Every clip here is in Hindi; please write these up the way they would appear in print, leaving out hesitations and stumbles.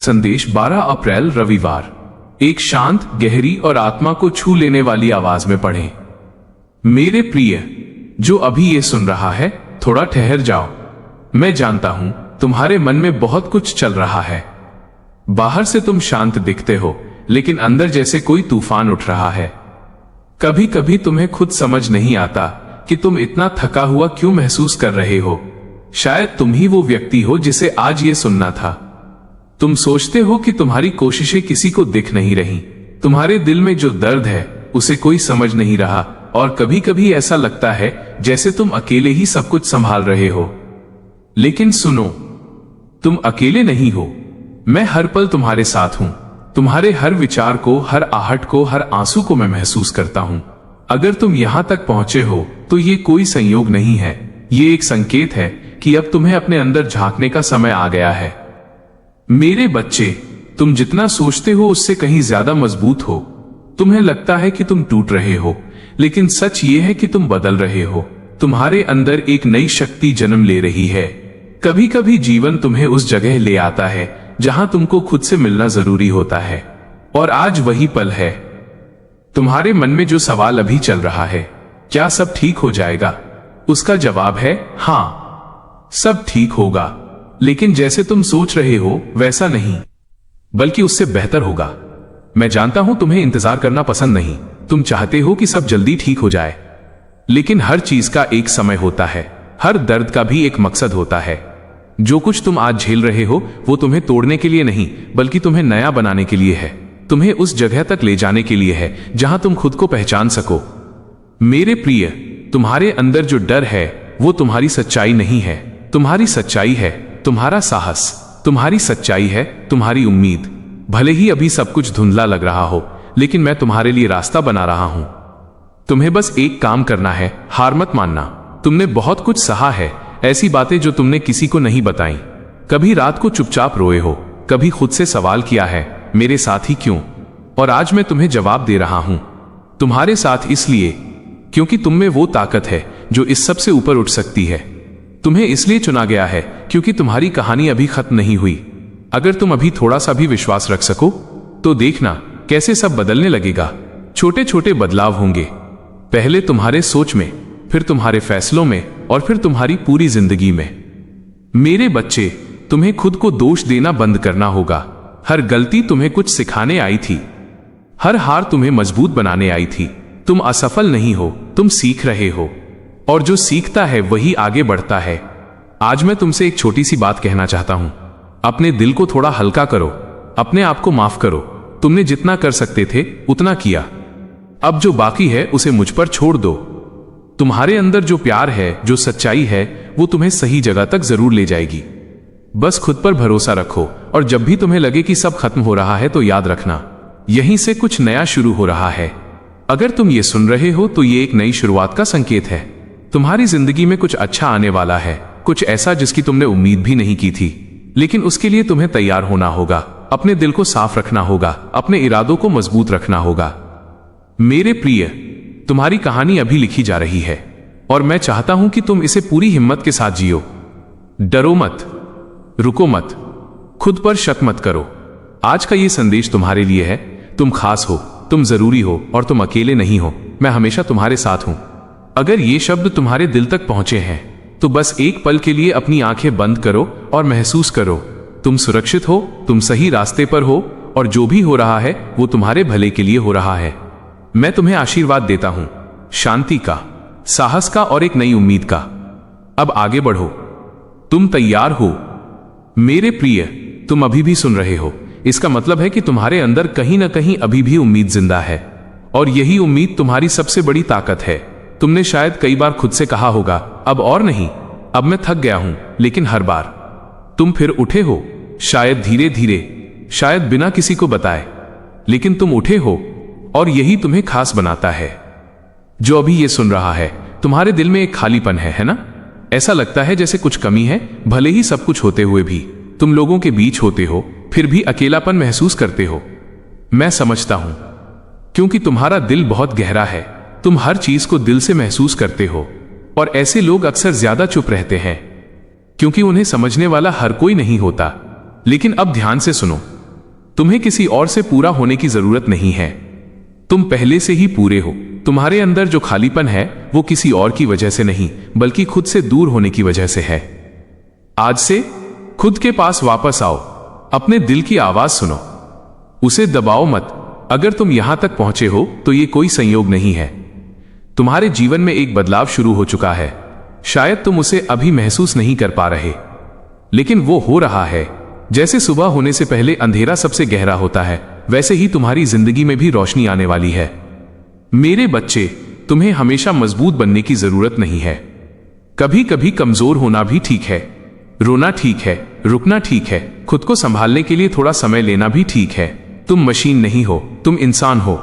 संदेश 12 अप्रैल रविवार। एक शांत, गहरी और आत्मा को छू लेने वाली आवाज में पढ़ें। मेरे प्रिय, जो अभी ये सुन रहा है, थोड़ा ठहर जाओ। मैं जानता हूं तुम्हारे मन में बहुत कुछ चल रहा है। बाहर से तुम शांत दिखते हो, लेकिन अंदर जैसे कोई तूफान उठ रहा है। कभी कभी तुम्हें खुद समझ नहीं आता कि तुम इतना थका हुआ क्यों महसूस कर रहे हो। शायद तुम ही वो व्यक्ति हो जिसे आज ये सुनना था। तुम सोचते हो कि तुम्हारी कोशिशें किसी को दिख नहीं रही। तुम्हारे दिल में जो दर्द है उसे कोई समझ नहीं रहा, और कभी कभी ऐसा लगता है जैसे तुम अकेले ही सब कुछ संभाल रहे हो। लेकिन सुनो, तुम अकेले नहीं हो। मैं हर पल तुम्हारे साथ हूं। तुम्हारे हर विचार को, हर आहट को, हर आंसू को मैं महसूस करता हूं। अगर तुम यहां तक पहुंचे हो तो ये कोई संयोग नहीं है, ये एक संकेत है कि अब तुम्हें अपने अंदर झांकने का समय आ गया है। मेरे बच्चे, तुम जितना सोचते हो उससे कहीं ज्यादा मजबूत हो। तुम्हें लगता है कि तुम टूट रहे हो, लेकिन सच ये है कि तुम बदल रहे हो। तुम्हारे अंदर एक नई शक्ति जन्म ले रही है। कभी कभी जीवन तुम्हें उस जगह ले आता है जहां तुमको खुद से मिलना जरूरी होता है, और आज वही पल है। तुम्हारे मन में जो सवाल अभी चल रहा है, क्या सब ठीक हो जाएगा, उसका जवाब है हां, सब ठीक होगा। लेकिन जैसे तुम सोच रहे हो वैसा नहीं, बल्कि उससे बेहतर होगा। मैं जानता हूं तुम्हें इंतजार करना पसंद नहीं। तुम चाहते हो कि सब जल्दी ठीक हो जाए, लेकिन हर चीज का एक समय होता है। हर दर्द का भी एक मकसद होता है। जो कुछ तुम आज झेल रहे हो वो तुम्हें तोड़ने के लिए नहीं, बल्कि तुम्हें नया बनाने के लिए है। तुम्हें उस जगह तक ले जाने के लिए है जहां तुम खुद को पहचान सको। मेरे प्रिय, तुम्हारे अंदर जो डर है वो तुम्हारी सच्चाई नहीं है। तुम्हारी सच्चाई है तुम्हारा साहस। तुम्हारी सच्चाई है तुम्हारी उम्मीद। भले ही अभी सब कुछ धुंधला लग रहा हो, लेकिन मैं तुम्हारे लिए रास्ता बना रहा हूं। तुम्हें बस एक काम करना है, हार मत मानना। तुमने बहुत कुछ सहा है, ऐसी बातें जो तुमने किसी को नहीं बताई। कभी रात को चुपचाप रोए हो, कभी खुद से सवाल किया है, मेरे साथ ही क्यों। और आज मैं तुम्हें जवाब दे रहा हूं। तुम्हारे साथ इसलिए क्योंकि तुम में वो ताकत है जो इस सब से ऊपर उठ सकती है। तुम्हें इसलिए चुना गया है क्योंकि तुम्हारी कहानी अभी खत्म नहीं हुई। अगर तुम अभी थोड़ा सा भी विश्वास रख सको तो देखना कैसे सब बदलने लगेगा। छोटे छोटे बदलाव होंगे, पहले तुम्हारे सोच में, फिर तुम्हारे फैसलों में, और फिर तुम्हारी पूरी जिंदगी में। मेरे बच्चे, तुम्हें खुद को दोष देना बंद करना होगा। हर गलती तुम्हें कुछ सिखाने आई थी। हर हार तुम्हें मजबूत बनाने आई थी। तुम असफल नहीं हो, तुम सीख रहे हो, और जो सीखता है वही आगे बढ़ता है। आज मैं तुमसे एक छोटी सी बात कहना चाहता हूं। अपने दिल को थोड़ा हल्का करो, अपने आप को माफ करो। तुमने जितना कर सकते थे उतना किया। अब जो बाकी है उसे मुझ पर छोड़ दो। तुम्हारे अंदर जो प्यार है, जो सच्चाई है, वो तुम्हें सही जगह तक जरूर ले जाएगी। बस खुद पर भरोसा रखो, और जब भी तुम्हें लगे कि सब खत्म हो रहा है तो याद रखना, यहीं से कुछ नया शुरू हो रहा है। अगर तुम ये सुन रहे हो तो ये एक नई शुरुआत का संकेत है। तुम्हारी जिंदगी में कुछ अच्छा आने वाला है, कुछ ऐसा जिसकी तुमने उम्मीद भी नहीं की थी। लेकिन उसके लिए तुम्हें तैयार होना होगा। अपने दिल को साफ रखना होगा, अपने इरादों को मजबूत रखना होगा। मेरे प्रिय, तुम्हारी कहानी अभी लिखी जा रही है, और मैं चाहता हूं कि तुम इसे पूरी हिम्मत के साथ जियो। डरो मत, रुको मत, खुद पर शक मत करो। आज का ये संदेश तुम्हारे लिए है। तुम खास हो, तुम जरूरी हो, और तुम अकेले नहीं हो। मैं हमेशा तुम्हारे साथ हूं। अगर ये शब्द तुम्हारे दिल तक पहुंचे हैं तो बस एक पल के लिए अपनी आंखें बंद करो और महसूस करो, तुम सुरक्षित हो, तुम सही रास्ते पर हो, और जो भी हो रहा है वो तुम्हारे भले के लिए हो रहा है। मैं तुम्हें आशीर्वाद देता हूं, शांति का, साहस का, और एक नई उम्मीद का। अब आगे बढ़ो। तुम तैयार हो। मेरे प्रिय, तुम अभी भी सुन रहे हो। इसका मतलब है कि तुम्हारे अंदर कहीं ना कहीं अभी भी उम्मीद जिंदा है, और यही उम्मीद तुम्हारी सबसे बड़ी ताकत है। तुमने शायद कई बार खुद से कहा होगा, अब और नहीं, अब मैं थक गया हूं। लेकिन हर बार तुम फिर उठे हो, शायद धीरे धीरे, शायद बिना किसी को बताए, लेकिन तुम उठे हो, और यही तुम्हें खास बनाता है। जो अभी ये सुन रहा है, तुम्हारे दिल में एक खालीपन है ना? ऐसा लगता है जैसे कुछ कमी है। भले ही सब कुछ होते हुए भी तुम लोगों के बीच होते हो, फिर भी अकेलापन महसूस करते हो। मैं समझता हूं, क्योंकि तुम्हारा दिल बहुत गहरा है। तुम हर चीज को दिल से महसूस करते हो, और ऐसे लोग अक्सर ज्यादा चुप रहते हैं, क्योंकि उन्हें समझने वाला हर कोई नहीं होता। लेकिन अब ध्यान से सुनो, तुम्हें किसी और से पूरा होने की जरूरत नहीं है। तुम पहले से ही पूरे हो। तुम्हारे अंदर जो खालीपन है वो किसी और की वजह से नहीं, बल्कि खुद से दूर होने की वजह से है। आज से खुद के पास वापस आओ, अपने दिल की आवाज सुनो, उसे दबाओ मत। अगर तुम यहां तक पहुंचे हो तो ये कोई संयोग नहीं है। तुम्हारे जीवन में एक बदलाव शुरू हो चुका है। शायद तुम उसे अभी महसूस नहीं कर पा रहे, लेकिन वो हो रहा है। जैसे सुबह होने से पहले अंधेरा सबसे गहरा होता है, वैसे ही तुम्हारी जिंदगी में भी रोशनी आने वाली है। मेरे बच्चे, तुम्हें हमेशा मजबूत बनने की जरूरत नहीं है। कभी कभी कमजोर होना भी ठीक है, रोना ठीक है, रुकना ठीक है, खुद को संभालने के लिए थोड़ा समय लेना भी ठीक है। तुम मशीन नहीं हो, तुम इंसान हो,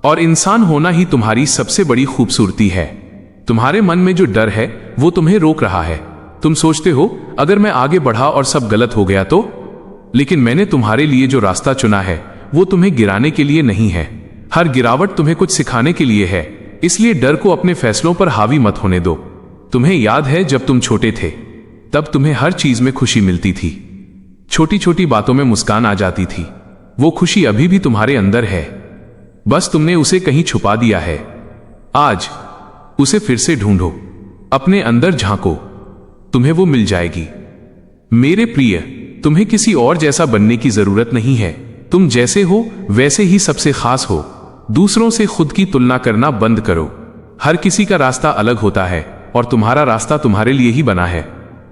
और इंसान होना ही तुम्हारी सबसे बड़ी खूबसूरती है। तुम्हारे मन में जो डर है वो तुम्हें रोक रहा है। तुम सोचते हो अगर मैं आगे बढ़ा और सब गलत हो गया तो, लेकिन मैंने तुम्हारे लिए जो रास्ता चुना है वो तुम्हें गिराने के लिए नहीं है। हर गिरावट तुम्हें कुछ सिखाने के लिए है। इसलिए डर को अपने फैसलों पर हावी मत होने दो। तुम्हें याद है जब तुम छोटे थे तब तुम्हें हर चीज में खुशी मिलती थी। छोटी छोटी बातों में मुस्कान आ जाती थी। वो खुशी अभी भी तुम्हारे अंदर है, बस तुमने उसे कहीं छुपा दिया है। आज उसे फिर से ढूंढो, अपने अंदर झांको, तुम्हें वो मिल जाएगी। मेरे प्रिय, तुम्हें किसी और जैसा बनने की जरूरत नहीं है। तुम जैसे हो वैसे ही सबसे खास हो। दूसरों से खुद की तुलना करना बंद करो। हर किसी का रास्ता अलग होता है और तुम्हारा रास्ता तुम्हारे लिए ही बना है।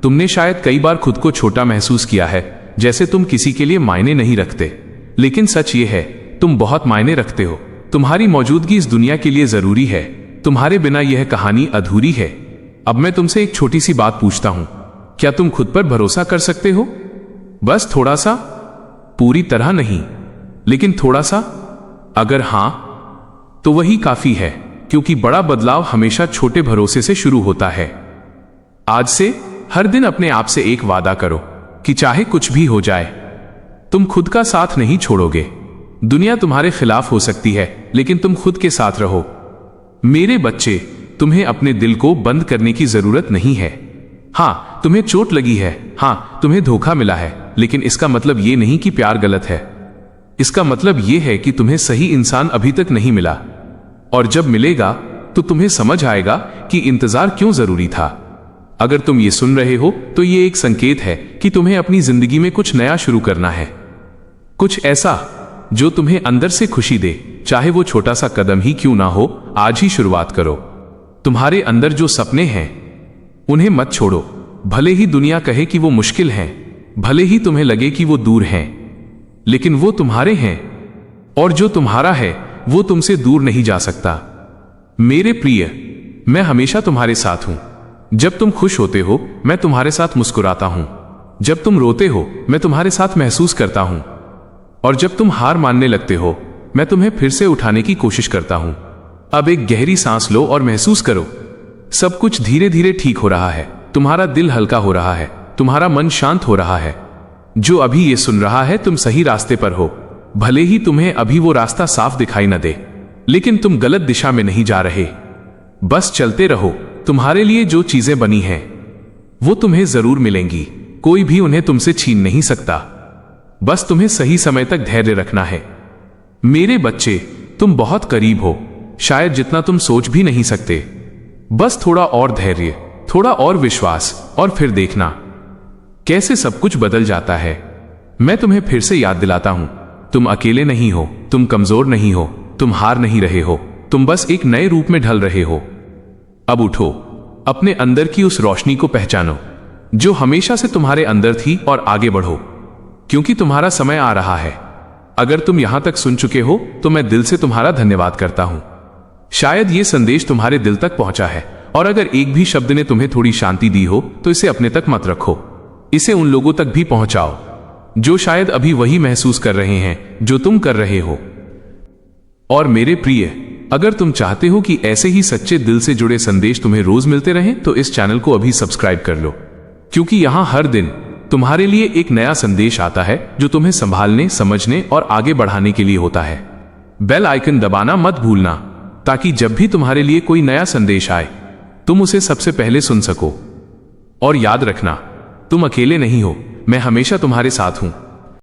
तुमने शायद कई बार खुद को छोटा महसूस किया है, जैसे तुम किसी के लिए मायने नहीं रखते, लेकिन सच ये है तुम बहुत मायने रखते हो। तुम्हारी मौजूदगी इस दुनिया के लिए जरूरी है। तुम्हारे बिना यह कहानी अधूरी है। अब मैं तुमसे एक छोटी सी बात पूछता हूं, क्या तुम खुद पर भरोसा कर सकते हो? बस थोड़ा सा, पूरी तरह नहीं, लेकिन थोड़ा सा। अगर हां तो वही काफी है, क्योंकि बड़ा बदलाव हमेशा छोटे भरोसे से शुरू होता है। आज से हर दिन अपने आप से एक वादा करो कि चाहे कुछ भी हो जाए तुम खुद का साथ नहीं छोड़ोगे। दुनिया तुम्हारे खिलाफ हो सकती है, लेकिन तुम खुद के साथ रहो। मेरे बच्चे, तुम्हें अपने दिल को बंद करने की जरूरत नहीं है। हां, तुम्हें चोट लगी है, हां, तुम्हें धोखा मिला है, लेकिन इसका मतलब यह नहीं कि प्यार गलत है। इसका मतलब यह है कि तुम्हें सही इंसान अभी तक नहीं मिला, और जब मिलेगा तो तुम्हें समझ आएगा कि इंतजार क्यों जरूरी था। अगर तुम ये सुन रहे हो तो ये एक संकेत है कि तुम्हें अपनी जिंदगी में कुछ नया शुरू करना है, कुछ ऐसा जो तुम्हें अंदर से खुशी दे, चाहे वो छोटा सा कदम ही क्यों ना हो। आज ही शुरुआत करो। तुम्हारे अंदर जो सपने हैं उन्हें मत छोड़ो, भले ही दुनिया कहे कि वो मुश्किल हैं, भले ही तुम्हें लगे कि वो दूर हैं, लेकिन वो तुम्हारे हैं, और जो तुम्हारा है वो तुमसे दूर नहीं जा सकता। मेरे प्रिय, मैं हमेशा तुम्हारे साथ हूं। जब तुम खुश होते हो मैं तुम्हारे साथ मुस्कुराता हूं, जब तुम रोते हो मैं तुम्हारे साथ महसूस करता हूं, और जब तुम हार मानने लगते हो मैं तुम्हें फिर से उठाने की कोशिश करता हूं। अब एक गहरी सांस लो और महसूस करो, सब कुछ धीरे धीरे ठीक हो रहा है। तुम्हारा दिल हल्का हो रहा है, तुम्हारा मन शांत हो रहा है। जो अभी ये सुन रहा है तुम सही रास्ते पर हो। भले ही तुम्हें अभी वो रास्ता साफ दिखाई न दे, लेकिन तुम गलत दिशा में नहीं जा रहे। बस चलते रहो। तुम्हारे लिए जो चीजें बनी हैं वो तुम्हें जरूर मिलेंगी। कोई भी उन्हें तुमसे छीन नहीं सकता। बस तुम्हें सही समय तक धैर्य रखना है। मेरे बच्चे, तुम बहुत करीब हो, शायद जितना तुम सोच भी नहीं सकते। बस थोड़ा और धैर्य, थोड़ा और विश्वास, और फिर देखना कैसे सब कुछ बदल जाता है। मैं तुम्हें फिर से याद दिलाता हूं, तुम अकेले नहीं हो, तुम कमजोर नहीं हो, तुम हार नहीं रहे हो, तुम बस एक नए रूप में ढल रहे हो। अब उठो, अपने अंदर की उस रोशनी को पहचानो जो हमेशा से तुम्हारे अंदर थी, और आगे बढ़ो, क्योंकि तुम्हारा समय आ रहा है। अगर तुम यहां तक सुन चुके हो तो मैं दिल से तुम्हारा धन्यवाद करता हूं। शायद यह संदेश तुम्हारे दिल तक पहुंचा है, और अगर एक भी शब्द ने तुम्हें थोड़ी शांति दी हो तो इसे अपने तक मत रखो। इसे उन लोगों तक भी पहुंचाओ जो शायद अभी वही महसूस कर रहे हैं जो तुम कर रहे हो। और मेरे प्रिय, अगर तुम चाहते हो कि ऐसे ही सच्चे दिल से जुड़े संदेश तुम्हें रोज मिलते रहें तो इस चैनल को अभी सब्सक्राइब कर लो, क्योंकि यहां हर दिन तुम्हारे लिए एक नया संदेश आता है जो तुम्हें संभालने, समझने और आगे बढ़ाने के लिए होता है। बेल आइकन दबाना मत भूलना, ताकि जब भी तुम्हारे लिए कोई नया संदेश आए तुम उसे सबसे पहले सुन सको। और याद रखना, तुम अकेले नहीं हो, मैं हमेशा तुम्हारे साथ हूं।